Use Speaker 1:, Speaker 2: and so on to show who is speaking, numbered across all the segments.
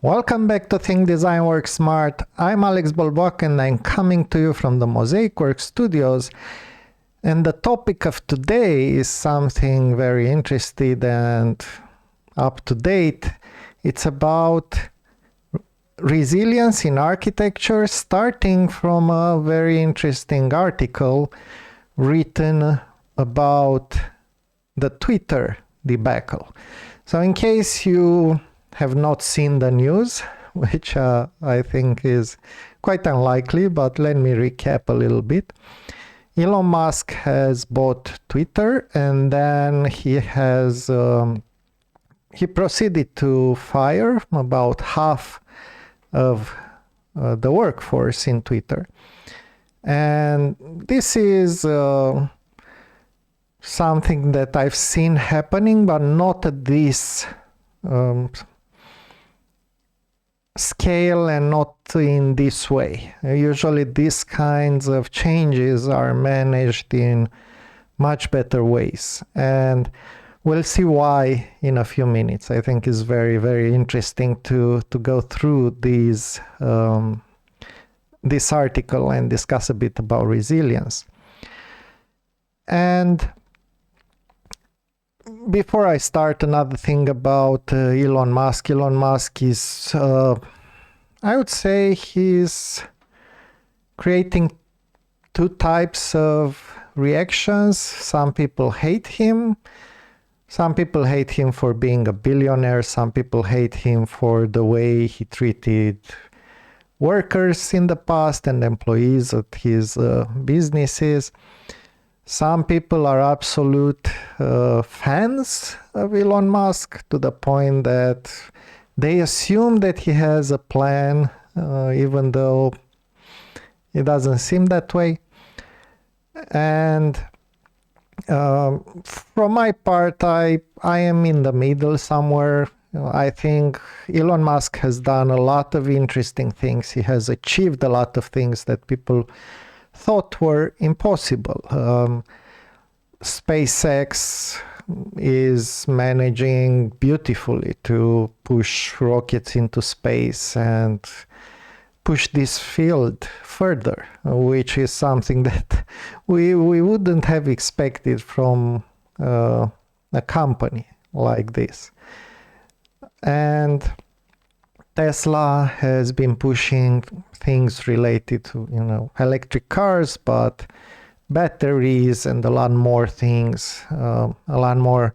Speaker 1: Welcome back to Think Design Work Smart. I'm Alex Bolboaca and I'm coming to you from the Mozaic Works studios. And the topic of today is something very interesting and up to date. It's about resilience in architecture, starting from a very interesting article written about the Twitter debacle. So in case you have not seen the news, which I think is quite unlikely, but let me recap a little bit. Elon Musk has bought Twitter, and then he proceeded to fire about half of the workforce in Twitter. And this is something that I've seen happening, but not at this scale and not in this way. Usually these kinds of changes are managed in much better ways, and we'll see why in a few minutes. I think it's very, very interesting to go through this article and discuss a bit about resilience. And before I start, another thing about Elon Musk. Elon Musk is, I would say, he's creating two types of reactions. Some people hate him. Some people hate him for being a billionaire. Some people hate him for the way he treated workers in the past and employees at his businesses. Some people are absolute fans of Elon Musk, to the point that they assume that he has a plan, even though it doesn't seem that way. And from my part, I am in the middle somewhere. I think Elon Musk has done a lot of interesting things. He has achieved a lot of things that people thought were impossible. SpaceX is managing beautifully to push rockets into space and push this field further, which is something that we wouldn't have expected from a company like this. And Tesla has been pushing things related to, electric cars, but batteries and a lot more things, a lot more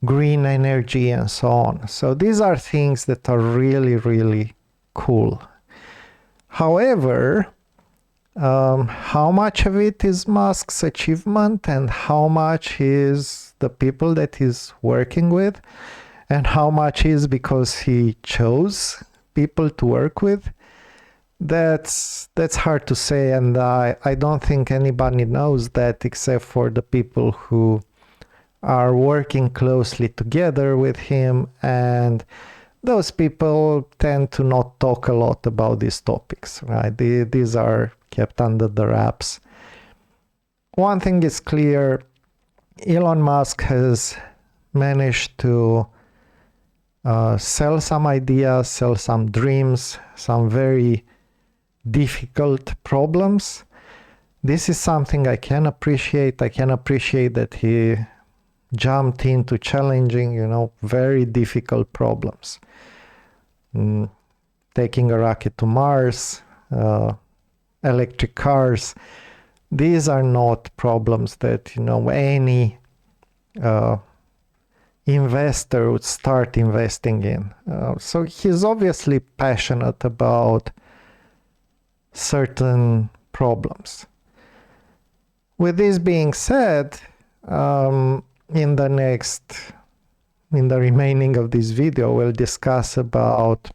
Speaker 1: green energy and so on. So these are things that are really, really cool. However, how much of it is Musk's achievement and how much is the people that he's working with, and how much is because he chose people to work with, that's hard to say, and I don't think anybody knows that except for the people who are working closely together with him, and those people tend to not talk a lot about these topics, right? These are kept under the wraps. One thing is clear: Elon Musk has managed to sell some ideas, sell some dreams, some very difficult problems. This is something I can appreciate. I can appreciate that he jumped into challenging, very difficult problems. Taking a rocket to Mars, electric cars. These are not problems that, any investor would start investing in. So he's obviously passionate about certain problems. With this being said, in the remaining of this video, we'll discuss about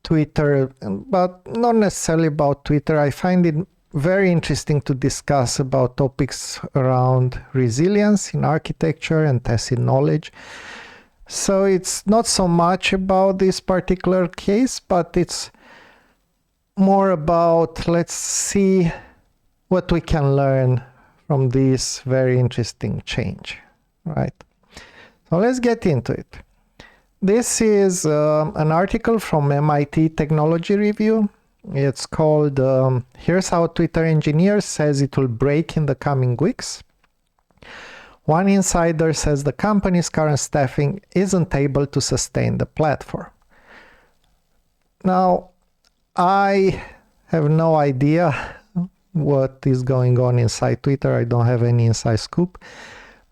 Speaker 1: Twitter, but not necessarily about Twitter. I find it very interesting to discuss about topics around resilience in architecture and tacit knowledge. So it's not so much about this particular case, but it's more about, let's see what we can learn from this very interesting change, right? So let's get into it. This is an article from MIT Technology Review. It's called Here's How Twitter Engineer Says It Will Break in the Coming Weeks. One insider says the company's current staffing isn't able to sustain the platform. Now, I have no idea what is going on inside Twitter. I don't have any inside scoop.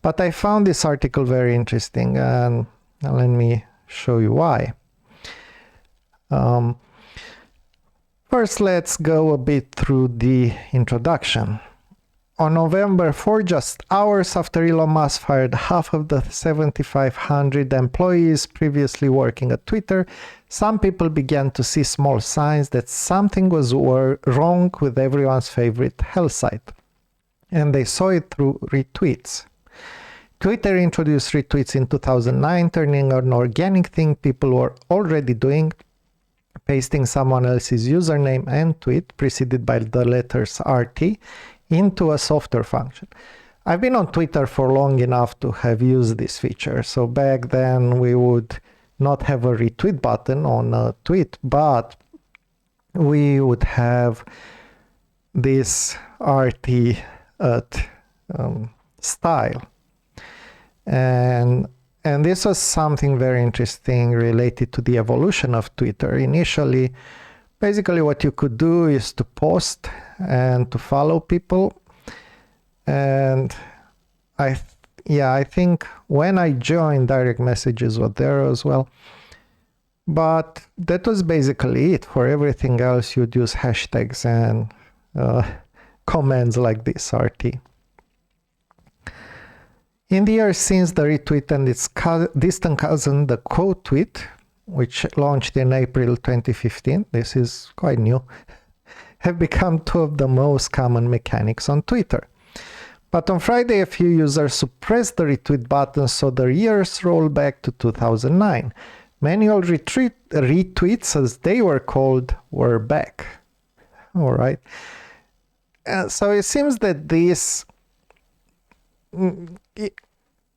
Speaker 1: But I found this article very interesting, and let me show you why. First, let's go a bit through the introduction. On November 4, just hours after Elon Musk fired half of the 7,500 employees previously working at Twitter, some people began to see small signs that something was wrong with everyone's favorite health site. And they saw it through retweets. Twitter introduced retweets in 2009, turning an organic thing people were already doing, pasting someone else's username and tweet, preceded by the letters RT, into a software function. I've been on Twitter for long enough to have used this feature. So back then we would not have a retweet button on a tweet, but we would have this RT style. And this was something very interesting related to the evolution of Twitter. Initially, basically what you could do is to post and to follow people. And I think when I joined, direct messages were there as well. But that was basically it. For everything else, you'd use hashtags and commands like this, RT. In the years since the retweet and its distant cousin, the quote tweet, which launched in April 2015, this is quite new, have become two of the most common mechanics on Twitter. But on Friday, a few users suppressed the retweet button, so the years roll back to 2009. Manual retweets, as they were called, were back. All right. So it seems that this...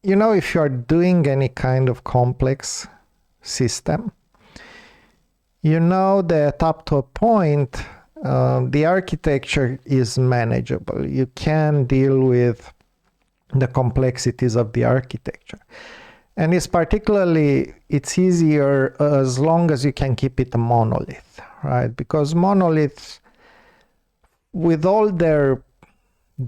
Speaker 1: You know, if you are doing any kind of complex system, you know that up to a point, the architecture is manageable. You can deal with the complexities of the architecture. And it's easier as long as you can keep it a monolith, right? Because monoliths, with all their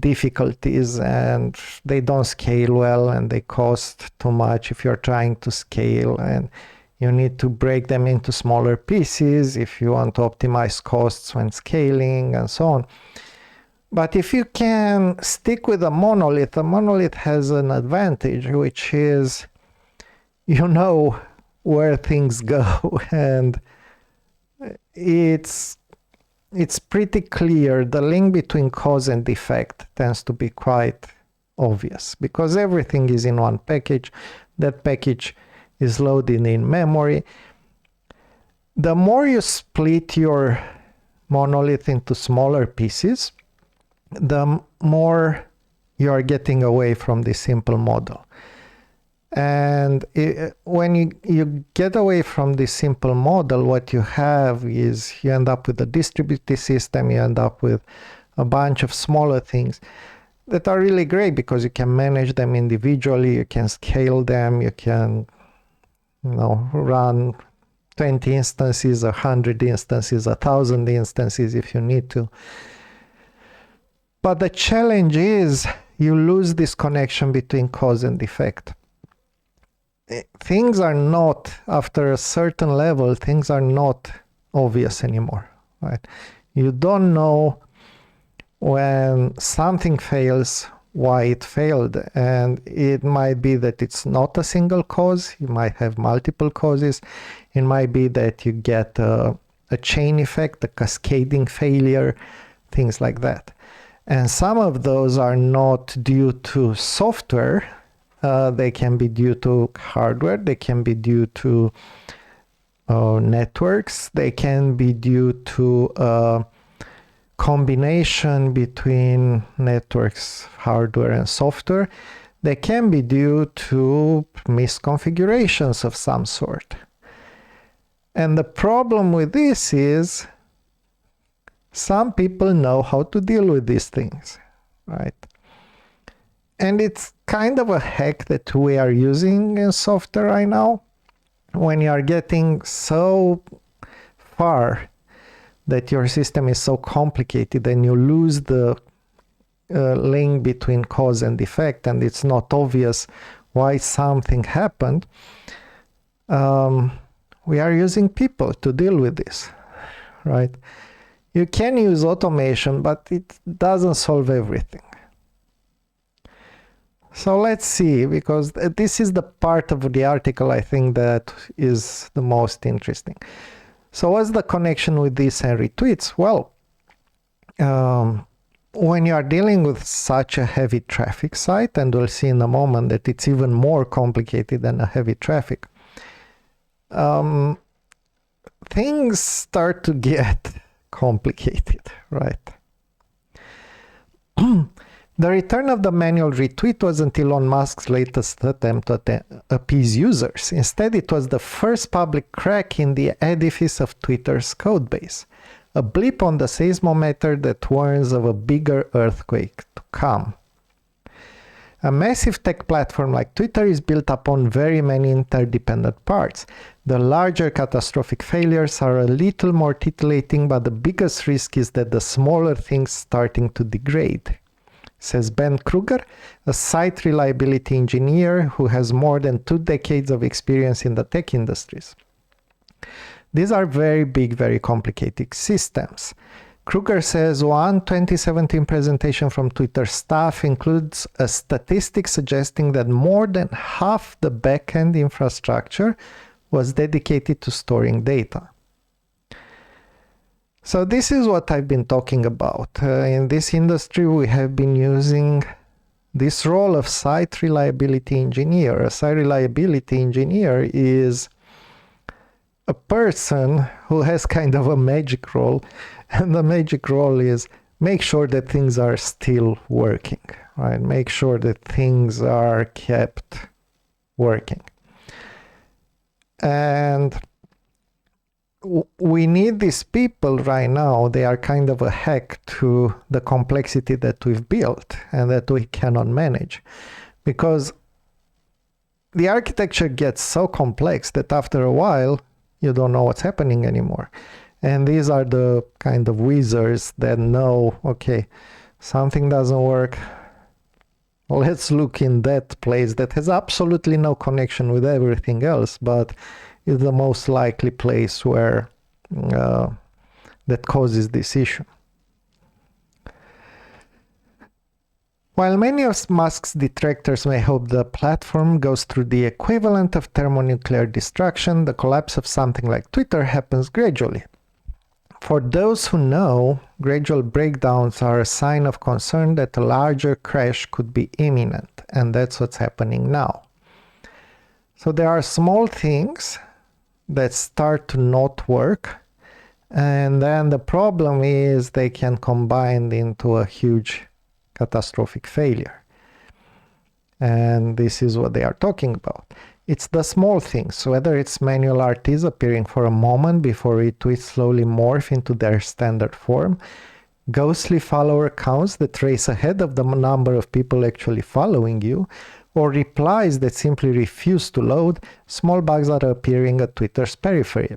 Speaker 1: difficulties, and they don't scale well, and they cost too much if you're trying to scale, and you need to break them into smaller pieces if you want to optimize costs when scaling and so on. But if you can stick with a monolith has an advantage, which is you know where things go, and it's pretty clear. The link between cause and effect tends to be quite obvious because everything is in one package. That package is loaded in memory. The more you split your monolith into smaller pieces, the more you are getting away from the simple model. And when you get away from this simple model, what you have is you end up with a distributed system, you end up with a bunch of smaller things that are really great because you can manage them individually, you can scale them, you can run 20 instances, 100 instances, 1,000 instances if you need to. But the challenge is you lose this connection between cause and effect. Things are not, after a certain level, things are not obvious anymore, right? You don't know when something fails, why it failed. And it might be that it's not a single cause. You might have multiple causes. It might be that you get a chain effect, a cascading failure, things like that. And some of those are not due to software. They can be due to hardware, they can be due to networks, they can be due to a combination between networks, hardware, and software. they can be due to misconfigurations of some sort. And the problem with this is some people know how to deal with these things, right? And it's kind of a hack that we are using in software right now. When you are getting so far that your system is so complicated and you lose the link between cause and effect, and it's not obvious why something happened, we are using people to deal with this, right? You can use automation, but it doesn't solve everything. So let's see, because this is the part of the article I think that is the most interesting. So what's the connection with this and retweets? Well, when you are dealing with such a heavy traffic site, and we'll see in a moment that it's even more complicated than a heavy traffic, things start to get complicated, right? The return of the manual retweet was until Elon Musk's latest attempt to appease users. Instead, it was the first public crack in the edifice of Twitter's codebase, a blip on the seismometer that warns of a bigger earthquake to come. A massive tech platform like Twitter is built upon very many interdependent parts. The larger catastrophic failures are a little more titillating, but the biggest risk is that the smaller things starting to degrade, says Ben Kruger, a site reliability engineer who has more than 2 decades of experience in the tech industries. These are very big, very complicated systems. Kruger says one 2017 presentation from Twitter staff includes a statistic suggesting that more than half the backend infrastructure was dedicated to storing data. So this is what I've been talking about. In this industry, we have been using this role of site reliability engineer. A site reliability engineer is a person who has kind of a magic role, and the magic role is make sure that things are still working, right? Make sure that things are kept working. And we need these people right now. They are kind of a hack to the complexity that we've built and that we cannot manage, because the architecture gets so complex that after a while you don't know what's happening anymore. And these are the kind of wizards that know, okay, something doesn't work, let's look in that place that has absolutely no connection with everything else, but is the most likely place where that causes this issue. While many of Musk's detractors may hope the platform goes through the equivalent of thermonuclear destruction, the collapse of something like Twitter happens gradually. For those who know, gradual breakdowns are a sign of concern that a larger crash could be imminent, and that's what's happening now. So there are small things that start to not work, and then the problem is they can combine into a huge catastrophic failure. And this is what they are talking about. It's the small things, whether it's manual RTs appearing for a moment before retweets slowly morph into their standard form, ghostly follower accounts that race ahead of the number of people actually following you, or replies that simply refuse to load, small bugs are appearing at Twitter's periphery.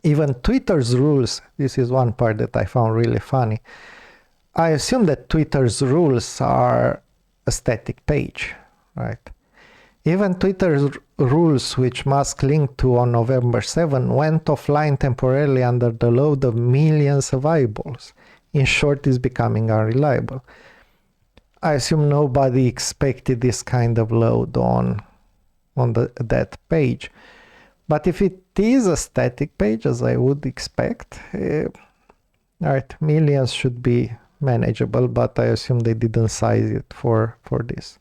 Speaker 1: Even Twitter's rules, this is one part that I found really funny. I assume that Twitter's rules are a static page, right? Even Twitter's rules, which Musk linked to on November 7, went offline temporarily under the load of millions of eyeballs. In short, it's becoming unreliable. I assume nobody expected this kind of load on that page. But if it is a static page, as I would expect, right, millions should be manageable, but I assume they didn't size it for this.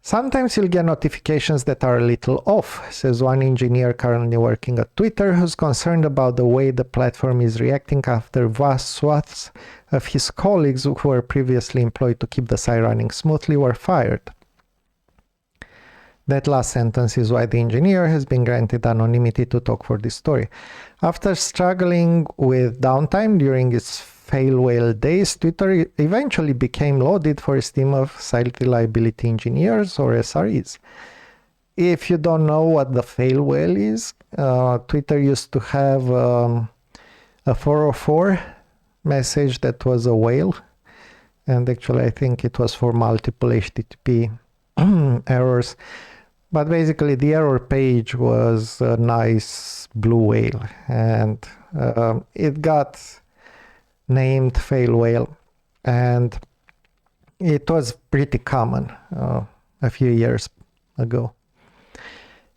Speaker 1: Sometimes you'll get notifications that are a little off, says one engineer currently working at Twitter who's concerned about the way the platform is reacting after vast swaths of his colleagues who were previously employed to keep the site running smoothly were fired. That last sentence is why the engineer has been granted anonymity to talk for this story. After struggling with downtime during its fail whale days, Twitter eventually became lauded for its team of site reliability engineers, or SREs. If you don't know what the fail whale is, Twitter used to have a 404 message that was a whale, and actually I think it was for multiple HTTP errors. But basically the error page was a nice blue whale, and it got named fail whale, and it was pretty common a few years ago.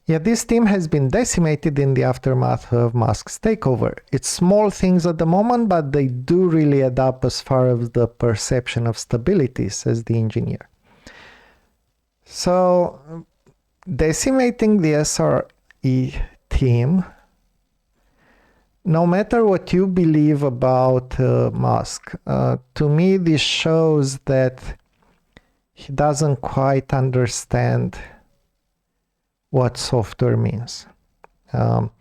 Speaker 1: Yet this team has been decimated in the aftermath of Musk's takeover. It's small things at the moment, but they do really add up as far as the perception of stability, says the engineer. So decimating the SRE team, no matter what you believe about Musk, to me this shows that he doesn't quite understand what software means. And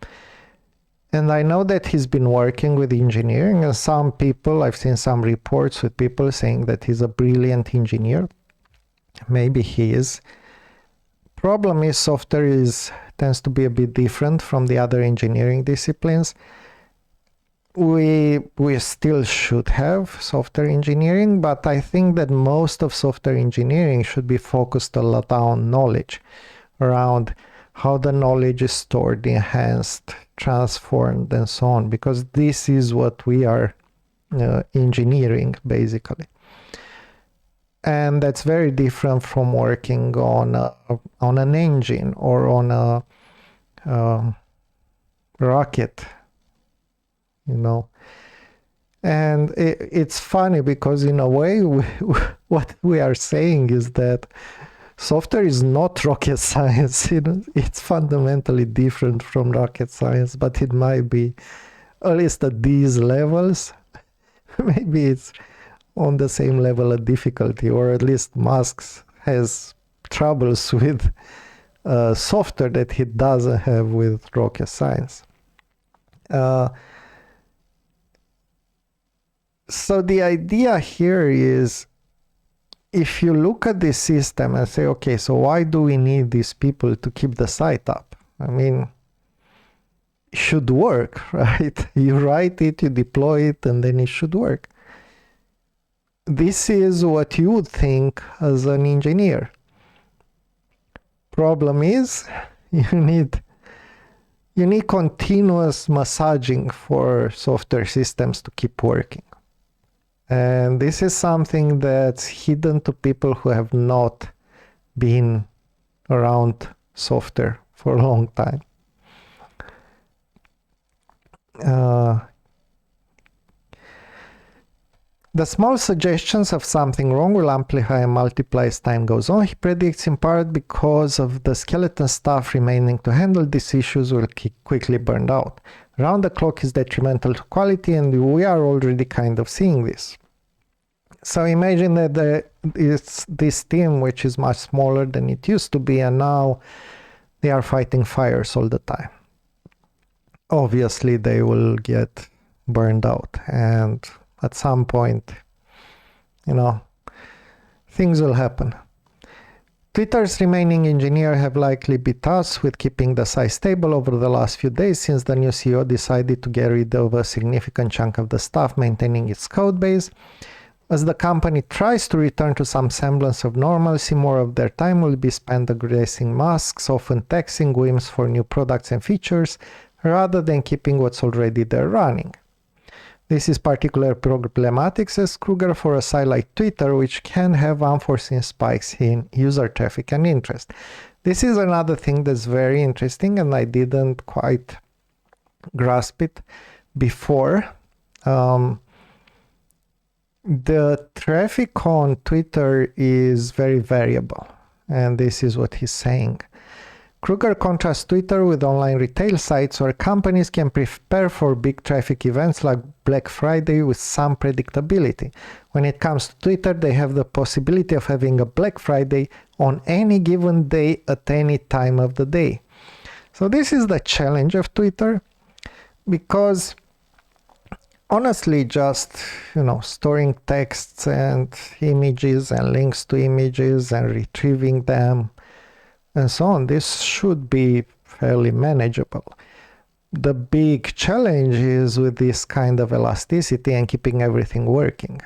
Speaker 1: I know that he's been working with engineering, and some people, I've seen some reports with people saying that he's a brilliant engineer. Maybe he is. Problem is, software tends to be a bit different from the other engineering disciplines. We still should have software engineering, but I think that most of software engineering should be focused a lot on knowledge, around how the knowledge is stored, enhanced, transformed, and so on, because this is what we are engineering, basically. And that's very different from working on an engine or on a rocket, you know. And it's funny because in a way what we are saying is that software is not rocket science. It's fundamentally different from rocket science, but it might be, at least at these levels, maybe it's on the same level of difficulty, or at least Musk has troubles with software that he doesn't have with rocket science. So the idea here is, if you look at this system and say, okay, so why do we need these people to keep the site up? I mean, it should work, right? You write it, you deploy it, and then it should work. This is what you would think as an engineer. Problem is, you need continuous massaging for software systems to keep working. And this is something that's hidden to people who have not been around software for a long time. The small suggestions of something wrong will amplify and multiply as time goes on. He predicts, in part because of the skeleton staff remaining to handle these issues will quickly burn out. Round the clock is detrimental to quality, and we are already kind of seeing this. So imagine that it's this team, which is much smaller than it used to be, and now they are fighting fires all the time. Obviously, they will get burned out, and at some point, things will happen. Twitter's remaining engineers have likely been tasked with keeping the site stable over the last few days, since the new CEO decided to get rid of a significant chunk of the staff maintaining its code base. As the company tries to return to some semblance of normalcy, more of their time will be spent aggressing Musk's, often taxing whims for new products and features, rather than keeping what's already there running. This is particularly problematic, says Kruger, for a site like Twitter, which can have unforeseen spikes in user traffic and interest. This is another thing that's very interesting, and I didn't quite grasp it before. The traffic on Twitter is very variable. And this is what he's saying. Kruger contrasts Twitter with online retail sites where companies can prepare for big traffic events like Black Friday with some predictability. When it comes to Twitter, they have the possibility of having a Black Friday on any given day at any time of the day. So this is the challenge of Twitter, because honestly, just, storing texts and images and links to images and retrieving them and so on, this should be fairly manageable. The big challenge is with this kind of elasticity and keeping everything working.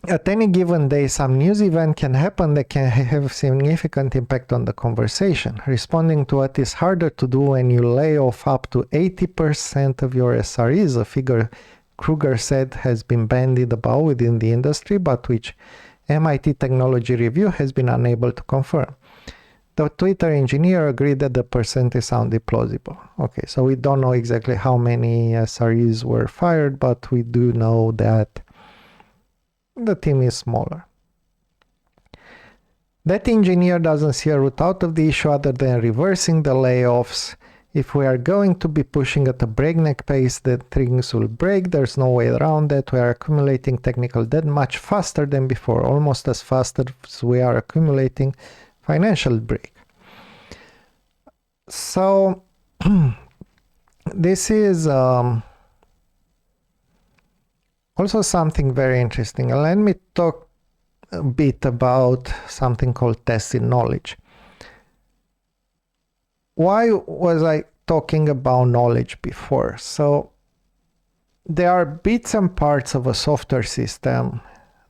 Speaker 1: At any given day, some news event can happen that can have significant impact on the conversation. Responding to it is harder to do when you lay off up to 80% of your SREs, a figure Kruger said has been bandied about within the industry, but which MIT Technology Review has been unable to confirm. The Twitter engineer agreed that the percentage sounded plausible. Okay, so we don't know exactly how many SREs were fired, but we do know that the team is smaller. That engineer doesn't see a route out of the issue other than reversing the layoffs. If we are going to be pushing at a breakneck pace, then things will break. There's no way around that. We are accumulating technical debt much faster than before, almost as fast as we are accumulating financial break. So this is also something very interesting. Let me talk a bit about something called tacit knowledge. Why was I talking about knowledge before? So there are bits and parts of a software system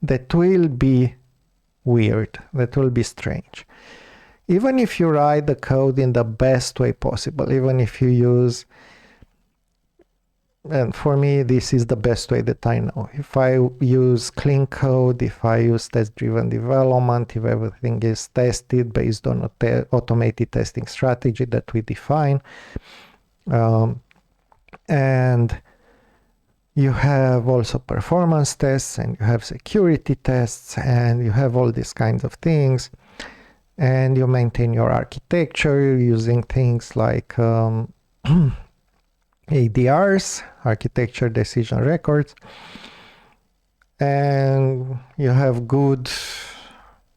Speaker 1: that will be weird, that will be strange. Even if you write the code in the best way possible, even if you use, and for me, this is the best way that I know. If I use clean code, if I use test-driven development, if everything is tested based on an automated testing strategy that we define, and you have also performance tests, and you have security tests, and you have all these kinds of things, and you maintain your architecture using things like ADRs, architecture decision records, and you have good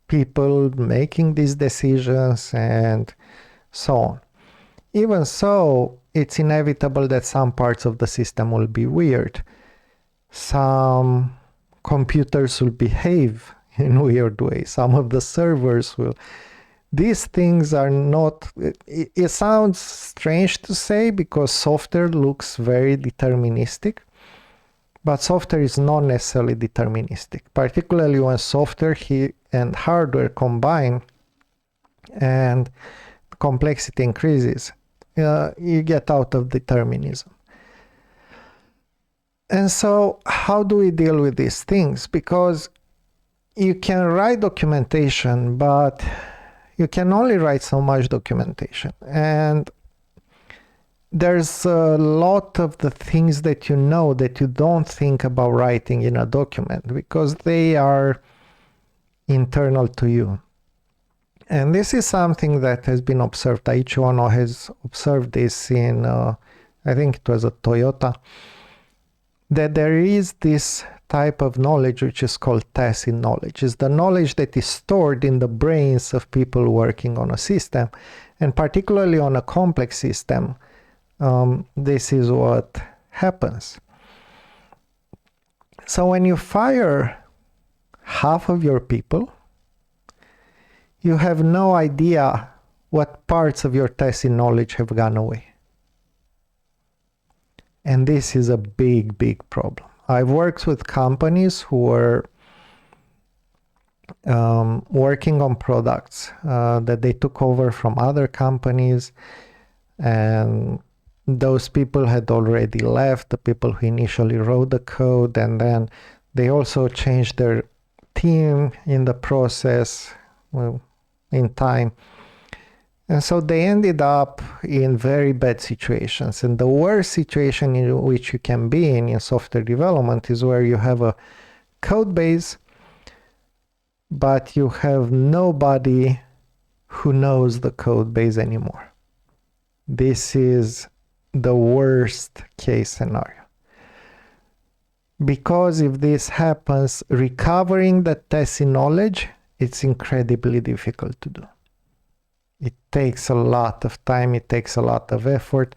Speaker 1: people making these decisions and so on. Even so, it's inevitable that some parts of the system will be weird. Some computers will behave in weird ways. Some of the servers will. These things are not, it sounds strange to say because software looks very deterministic, but software is not necessarily deterministic, particularly when software and hardware combine and complexity increases, you get out of determinism. And so how do we deal with these things? Because you can write documentation, but you can only write so much documentation, and there's a lot of the things that you know that you don't think about writing in a document because they are internal to you. And this is something that has been observed. Taiichi Ohno has observed this in, I think it was a Toyota, that there is this type of knowledge which is called tacit knowledge. It's the knowledge that is stored in the brains of people working on a system, and particularly on a complex system. This is what happens. So when you fire half of your people, you have no idea what parts of your tacit knowledge have gone away. And this is a big, big problem. I've worked with companies who were working on products that they took over from other companies, and those people had already left, the people who initially wrote the code, and then they also changed their team in the process, in time. And so they ended up in very bad situations. And the worst situation in which you can be in software development is where you have a code base, but you have nobody who knows the code base anymore. This is the worst case scenario. Because if this happens, recovering the Tacit knowledge, it's incredibly difficult to do. It takes a lot of time, it takes a lot of effort.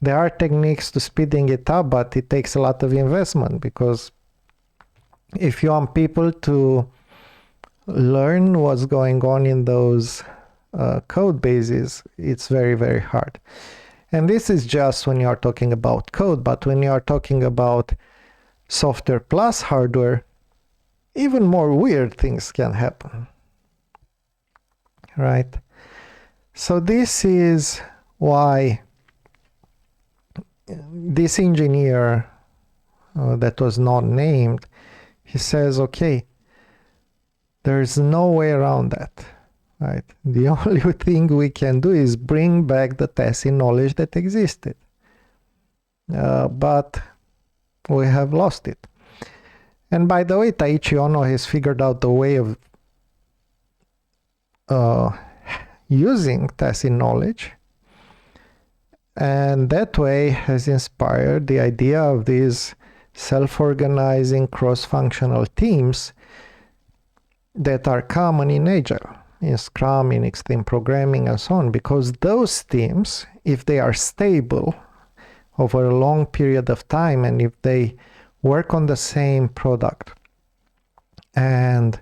Speaker 1: There are techniques to speeding it up, but it takes a lot of investment, because if you want people to learn what's going on in those code bases, it's very, very hard. And this is just when you are talking about code, but when you are talking about software plus hardware, even more weird things can happen, right? So this is why this engineer that was not named, he says, okay, there's no way around that, right? The only thing we can do is bring back the Tacit knowledge that existed. But we have lost it. And by the way, Taiichi Ono has figured out a way of using Tacit knowledge, and that way has inspired the idea of these self-organizing cross-functional teams that are common in Agile, in Scrum, in extreme programming, and so on, because those teams, if they are stable over a long period of time, and if they work on the same product and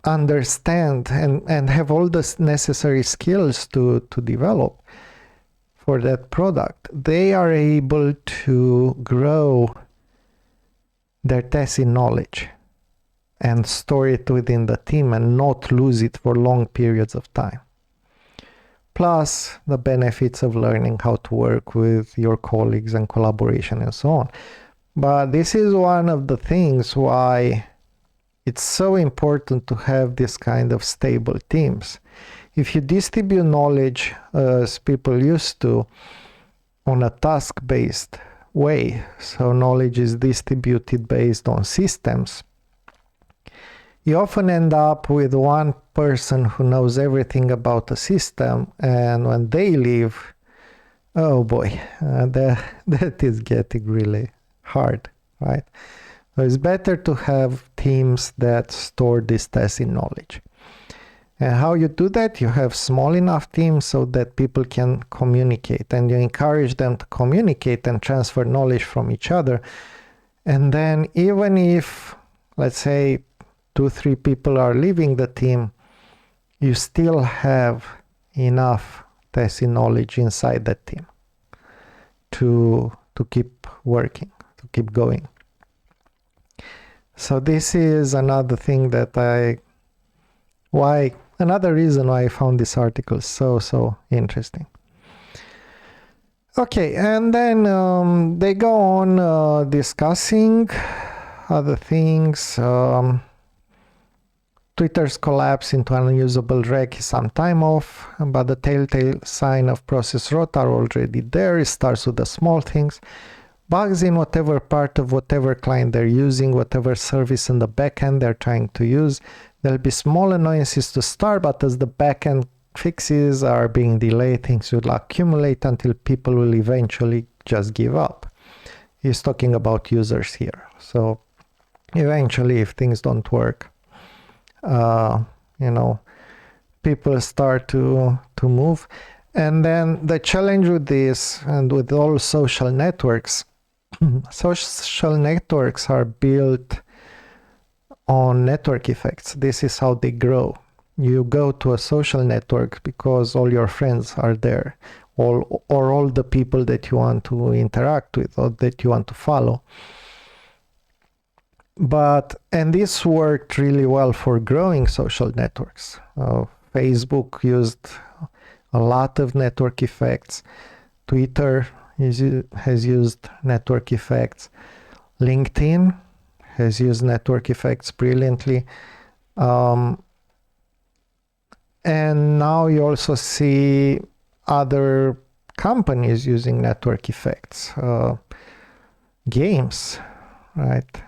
Speaker 1: understand and have all the necessary skills to develop for that product, they are able to grow their Tacit knowledge and store it within the team and not lose it for long periods of time. Plus the benefits of learning how to work with your colleagues and collaboration and so on. But this is one of the things why it's so important to have this kind of stable teams. If you distribute knowledge as people used to on a task-based way, so knowledge is distributed based on systems, you often end up with one person who knows everything about a system, and when they leave, oh boy, that is getting really hard, right? So it's better to have teams that store this Tacit knowledge. And how you do that? You have small enough teams so that people can communicate, and you encourage them to communicate and transfer knowledge from each other. And then even if, let's say, 2-3 people are leaving the team, you still have enough Tacit knowledge inside that team to keep working, to keep going. So this is another thing that another reason why I found this article so interesting. Okay, and then they go on discussing other things. Twitter's collapse into an unusable rec is some time off, but the telltale sign of process rot are already there. It starts with the small things. Bugs in whatever part of whatever client they're using, whatever service in the backend they're trying to use. There'll be small annoyances to start, but as the backend fixes are being delayed, things will accumulate until people will eventually just give up. He's talking about users here. So eventually, if things don't work, people start to move. And then the challenge with this, and with all social networks, social networks are built on network effects. This is how they grow. You go to a social network because all your friends are there, or all the people that you want to interact with or that you want to follow. And this worked really well for growing social networks. Facebook used a lot of network effects. Twitter has used network effects. LinkedIn has used network effects brilliantly. And now you also see other companies using network effects, games, right?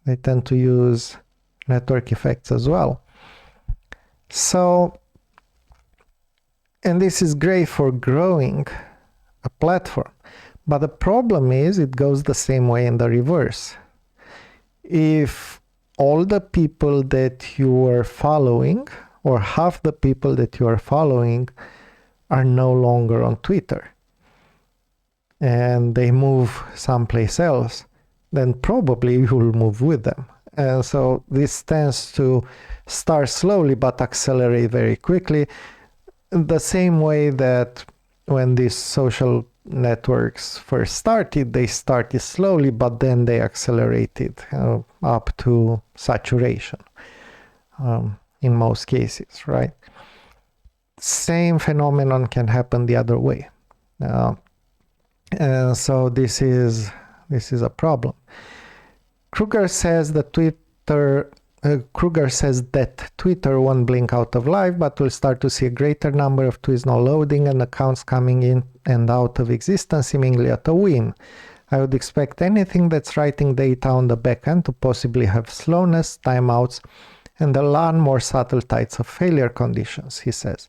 Speaker 1: They tend to use network effects as well. So, and this is great for growing a platform. But the problem is it goes the same way in the reverse. If all the people that you are following, or half the people that you are following, are no longer on Twitter, and they move someplace else, then probably you will move with them. And so this tends to start slowly but accelerate very quickly, the same way that when these social networks first started, they started slowly, but then they accelerated up to saturation in most cases, right? Same phenomenon can happen the other way. And so this is a problem. Kruger says that Twitter won't blink out of life, but will start to see a greater number of tweets not loading and accounts coming in and out of existence, seemingly at a whim. I would expect anything that's writing data on the back end to possibly have slowness, timeouts, and a lot more subtle types of failure conditions, he says.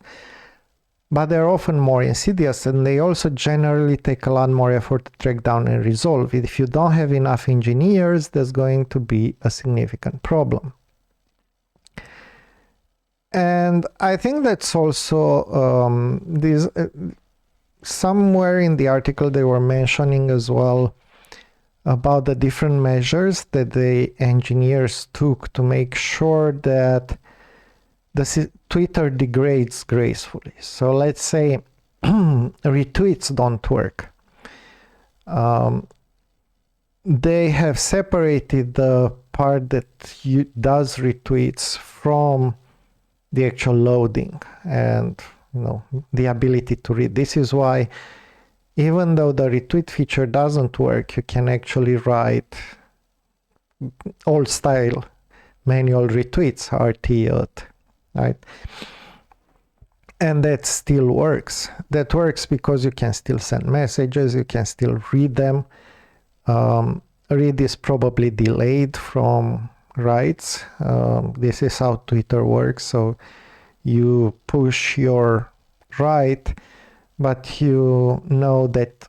Speaker 1: But they're often more insidious, and they also generally take a lot more effort to track down and resolve. If you don't have enough engineers, there's going to be a significant problem. And I think that's also somewhere in the article they were mentioning as well about the different measures that the engineers took to make sure that the Twitter degrades gracefully. So let's say retweets don't work. They have separated the part that does retweets from the actual loading and the ability to read. This is why even though the retweet feature doesn't work, you can actually write old style manual retweets, RT, right? And that still works. That works because you can still send messages, you can still read them. Read is probably delayed from writes. This is how Twitter works. So you push your write, but you know that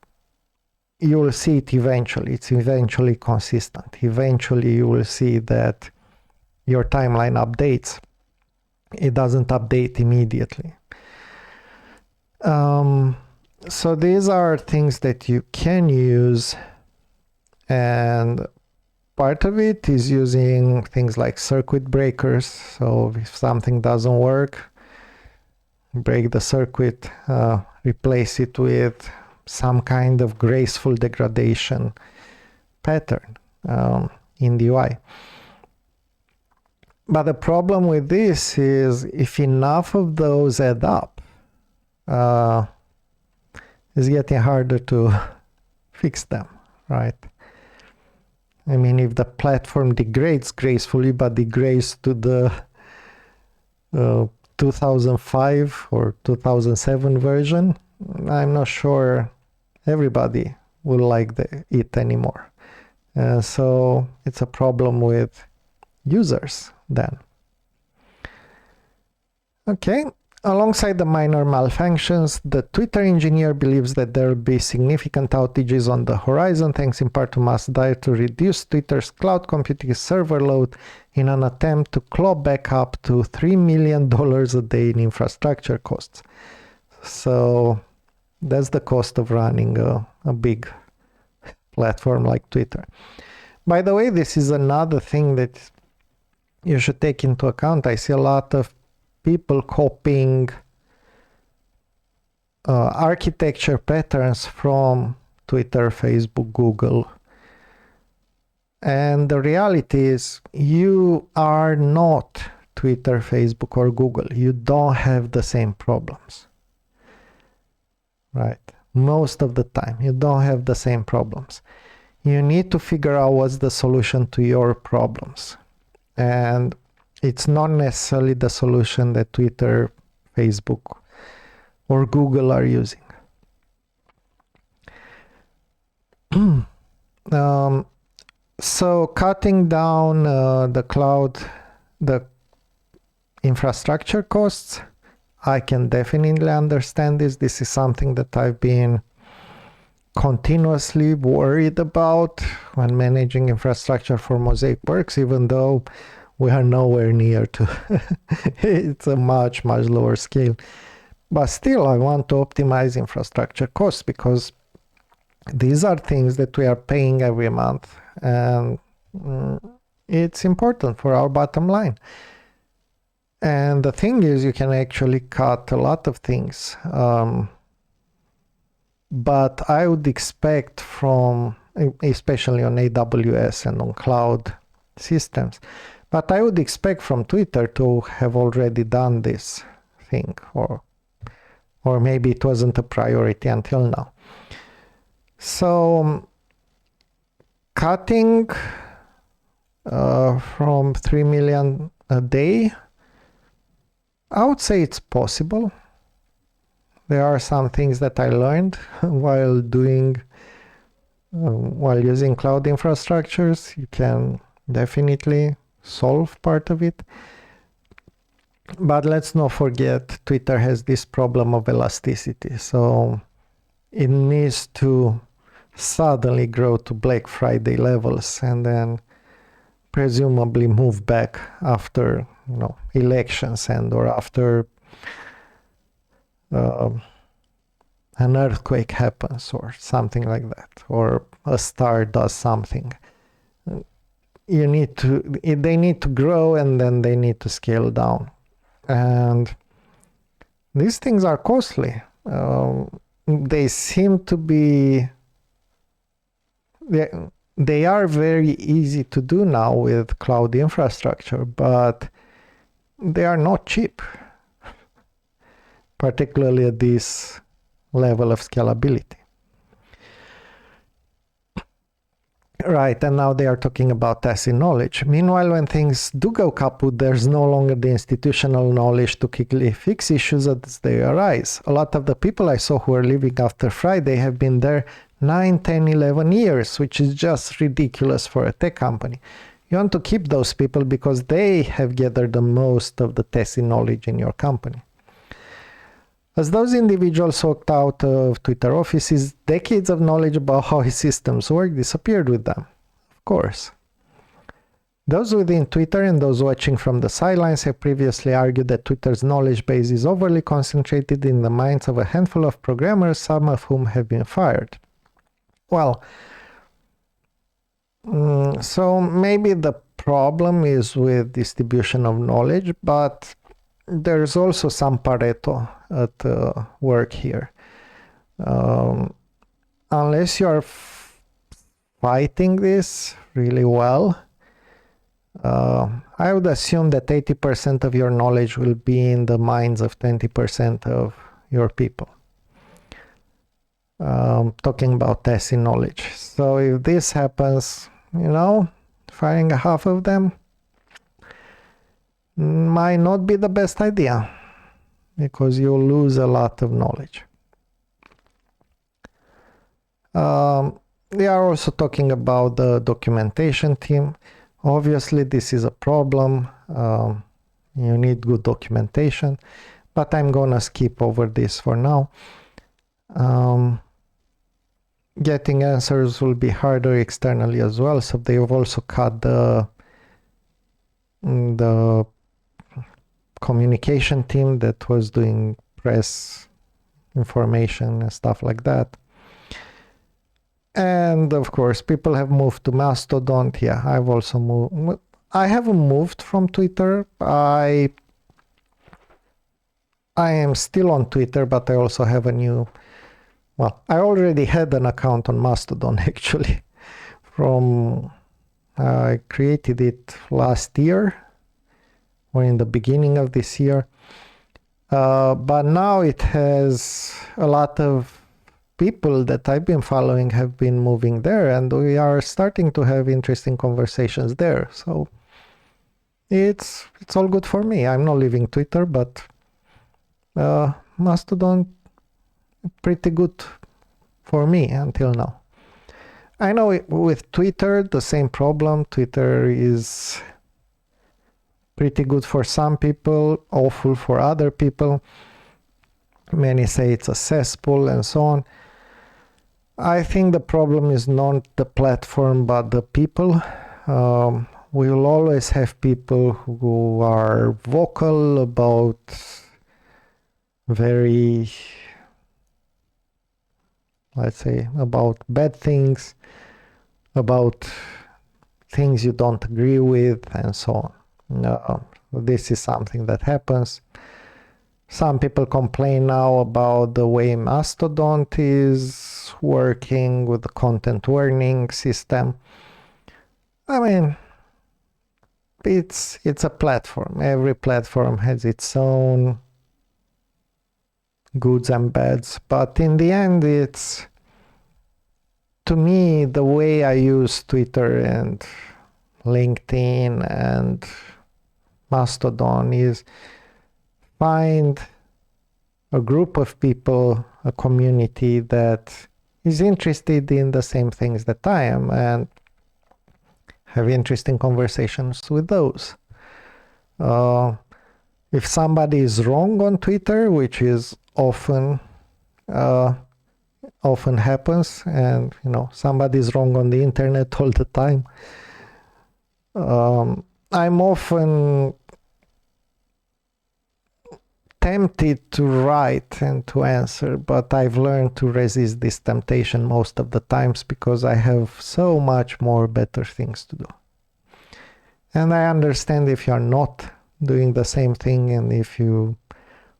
Speaker 1: you will see it eventually. It's eventually consistent. Eventually you will see that your timeline updates. It doesn't update immediately. So these are things that you can use, and part of it is using things like circuit breakers. So if something doesn't work, break the circuit, replace it with some kind of graceful degradation pattern in the UI. But the problem with this is if enough of those add up, it's getting harder to fix them, right? I mean, if the platform degrades gracefully, but degrades to the 2005 or 2007 version, I'm not sure everybody will like it anymore. So it's a problem with users then. Okay, alongside the minor malfunctions, the Twitter engineer believes that there will be significant outages on the horizon, thanks in part to mass desire to reduce Twitter's cloud computing server load in an attempt to claw back up to $3 million a day in infrastructure costs. So that's the cost of running a big platform like Twitter. By the way, this is another thing that you should take into account. I see a lot of people copying architecture patterns from Twitter, Facebook, Google. And the reality is you are not Twitter, Facebook, or Google. You don't have the same problems, right? Most of the time, you don't have the same problems. You need to figure out what's the solution to your problems. And it's not necessarily the solution that Twitter, Facebook, or Google are using. So cutting down the infrastructure costs, I can definitely understand this. This is something that I've been continuously worried about when managing infrastructure for Mosaic Works, even though we are nowhere near to it's a much lower scale. But still, I want to optimize infrastructure costs because these are things that we are paying every month, and it's important for our bottom line. And the thing is, you can actually cut a lot of things. But I would expect from, especially on AWS and on cloud systems, but I would expect from Twitter to have already done this thing, or maybe it wasn't a priority until now. So cutting from 3 million a day, I would say it's possible. There are some things that I learned while using cloud infrastructures. You can definitely solve part of it. But let's not forget, Twitter has this problem of elasticity. So it needs to suddenly grow to Black Friday levels and then presumably move back after elections and or after an earthquake happens or something like that, or a star does something. They need to grow, and then they need to scale down, and these things are costly. They seem to be they are very easy to do now with cloud infrastructure, but they are not cheap, particularly at this level of scalability. Right, and now they are talking about tacit knowledge. Meanwhile, when things do go kaput, there's no longer the institutional knowledge to quickly fix issues as they arise. A lot of the people I saw who are leaving after Friday have been there 9, 10, 11 years, which is just ridiculous for a tech company. You want to keep those people because they have gathered the most of the tacit knowledge in your company. As those individuals walked out of Twitter offices, decades of knowledge about how his systems work disappeared with them. Of course. Those within Twitter and those watching from the sidelines have previously argued that Twitter's knowledge base is overly concentrated in the minds of a handful of programmers, some of whom have been fired. Well, so maybe the problem is with distribution of knowledge, but there's also some Pareto at work here. Unless you're fighting this really well, I would assume that 80% of your knowledge will be in the minds of 20% of your people. Talking about tacit knowledge. So if this happens, firing half of them might not be the best idea, because you'll lose a lot of knowledge. They are also talking about the documentation team. Obviously, this is a problem. You need good documentation, but I'm gonna skip over this for now. Getting answers will be harder externally as well, so they've also cut the communication team that was doing press information and stuff like that. And of course, people have moved to Mastodon. Yeah, I've also moved. I haven't moved from Twitter. I am still on Twitter, but I also have a new, I already had an account on Mastodon actually. I created it last year, or in the beginning of this year. But now it has a lot of people that I've been following have been moving there, and we are starting to have interesting conversations there. So it's all good for me. I'm not leaving Twitter, but Mastodon pretty good for me until now. I know with Twitter, the same problem. Twitter is pretty good for some people, awful for other people. Many say it's a cesspool and so on. I think the problem is not the platform, but the people. We will always have people who are vocal about very, let's say, about bad things, about things you don't agree with, and so on. This is something that happens. Some people complain now about the way Mastodon is working with the content warning system. I mean, it's a platform. Every platform has its own goods and bads, but in the end, it's, to me, the way I use Twitter and LinkedIn and Mastodon is find a group of people, a community that is interested in the same things that I am, and have interesting conversations with those. If somebody is wrong on Twitter, which is often happens, and somebody's wrong on the internet all the time, I'm often tempted to write and to answer, but I've learned to resist this temptation most of the times because I have so much more better things to do. And I understand if you're not doing the same thing, and if you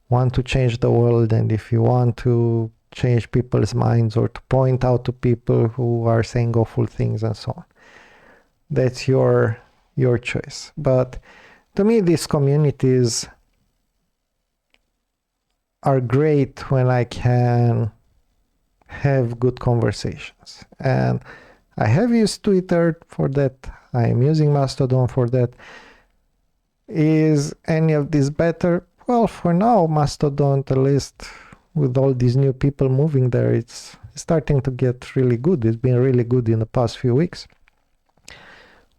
Speaker 1: want to change the world, and if you want to change people's minds or to point out to people who are saying awful things and so on, that's your choice. But to me, these communities are great when I can have good conversations. And I have used Twitter for that. I am using Mastodon for that. Is any of this better? Well, for now, Mastodon, at least with all these new people moving there, it's starting to get really good. It's been really good in the past few weeks.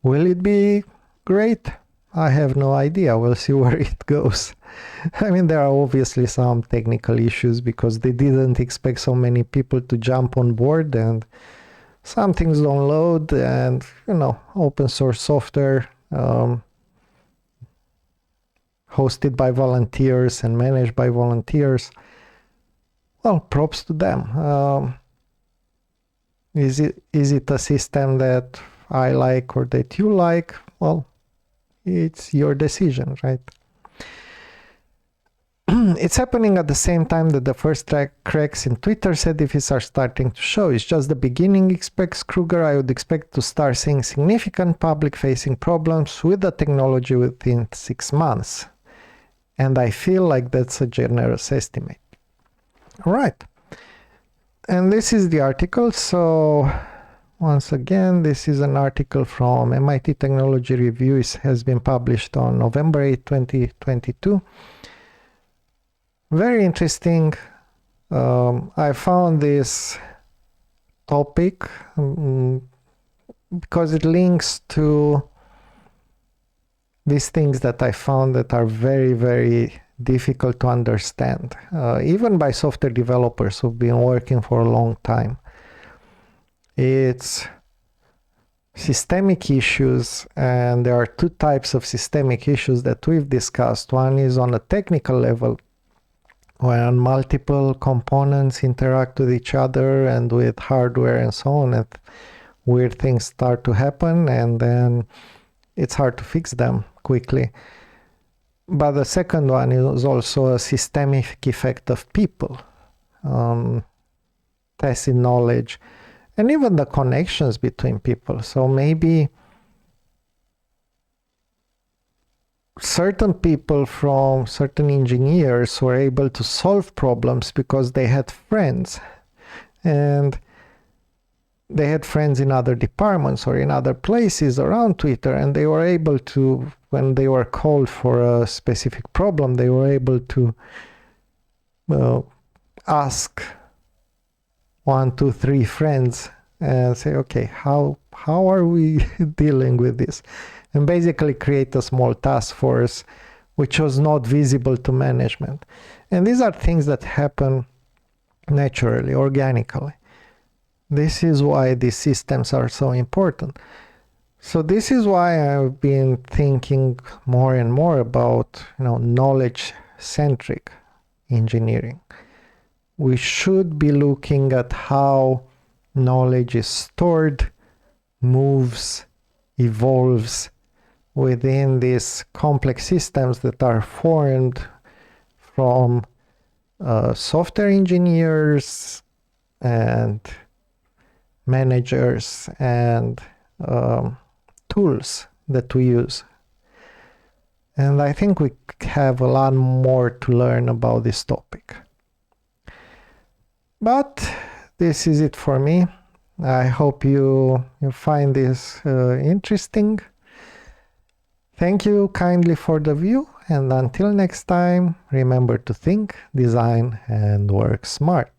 Speaker 1: Will it be great? I have no idea. We'll see where it goes. I mean, there are obviously some technical issues because they didn't expect so many people to jump on board, and some things don't load, and open source software hosted by volunteers and managed by volunteers. Well, props to them. Is it a system that I like or that you like? Well, it's your decision, right? It's happening at the same time that the first cracks in Twitter certificates are starting to show. It's just the beginning, expects Kruger. I would expect to start seeing significant public-facing problems with the technology within 6 months. And I feel like that's a generous estimate. All right. And this is the article. So once again, this is an article from MIT Technology Review. It has been published on November 8, 2022. Very interesting. I found this topic because it links to these things that I found that are very, very difficult to understand, even by software developers who've been working for a long time. It's systemic issues, and there are two types of systemic issues that we've discussed. One is on a technical level, when multiple components interact with each other and with hardware and so on, and weird things start to happen, and then it's hard to fix them quickly. But the second one is also a systemic effect of people, tacit knowledge, and even the connections between people. So maybe certain people from certain engineers were able to solve problems because they had friends, and they had friends in other departments or in other places around Twitter, and they were able to, when they were called for a specific problem, they were able to ask 1, 2, 3 friends and say, okay, how are we dealing with this? And basically create a small task force which was not visible to management. And these are things that happen naturally, organically. This is why these systems are so important. So this is why I've been thinking more and more about, knowledge-centric engineering. We should be looking at how knowledge is stored, moves, evolves within these complex systems that are formed from software engineers and managers and tools that we use. And I think we have a lot more to learn about this topic. But this is it for me. I hope you find this interesting. Thank you kindly for the view, and until next time, remember to think, design, and work smart.